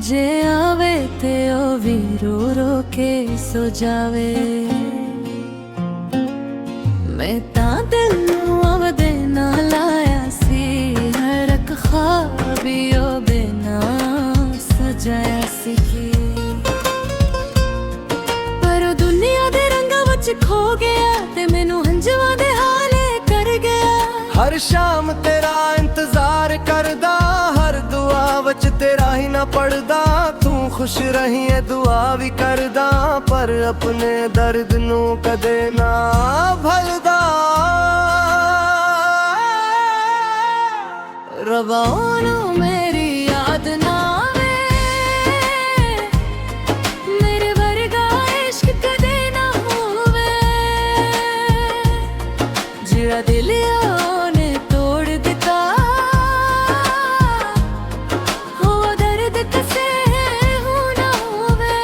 जे आवे ते ओ भी रो रो के सो जावे। मैं ता दिल नूं आवदे ना लाया सी, हर एक ख्वाब ओ बिना सजाया सी। पर ओ दुनिया दे रंगां विच खो गया ते मैनू हंझुआं दे हाले कर गया। हर शाम तेरा इंतजार करदा, हर दुआ विच तेरा ही ना पढ़दा। तू खुश रही है दुआ भी करदा, पर अपने दर्द नू कदे ना भलदा। रब्बा ओनू मेरी याद ना आवे, मेरे वर्गा इश्क कदे ना होवे। जिहड़ा दिल ओने तोड़ दिता, हो दर्द कसे हो ना होवे।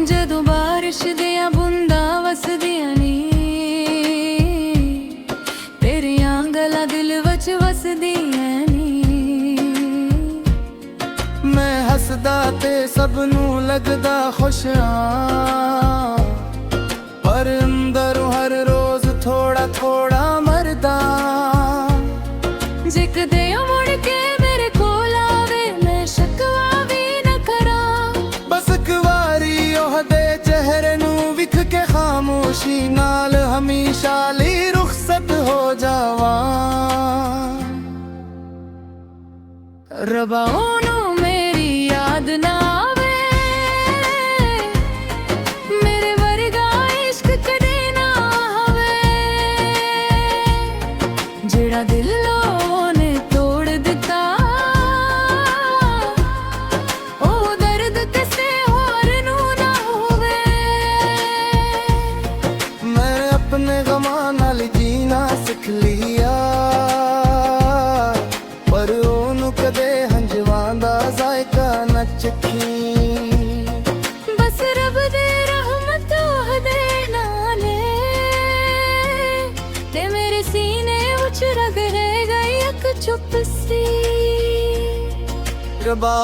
जदों बारिश दियां बूंदां वसदियां नी, तेरियां गल्लां दिल विच वसदियां नी। मैं हसदा ते सब नू लगदा खुश हाँ, पर अंदरों हर रोज थोड़ा थोड़ा मरदा। जे कदे ओ मुड़ के मेरे कोल आवे, मैं शकवा भी न करां। बस एक वारी ओहदे चेहरे नू विख के खामोशी नाल हमेशा ली रुखसत हो जावां। रब्बा ओनू मेरी याद ना आवे, मेरे वर्गा इश्क कदे ना होवे। जेड़ा दिल ओने तोड़ दिता, ओ दर्द किसे होर नू ना होवे। मैं अपने गमां नाल जीना सिख लिया, पर ओनू कदे हंझवां दा जायका न चखी। बस रब दे रहमत ओहदे नाले, ते मेरे सीने विच रग रह गई इक चुप सी। रब्बा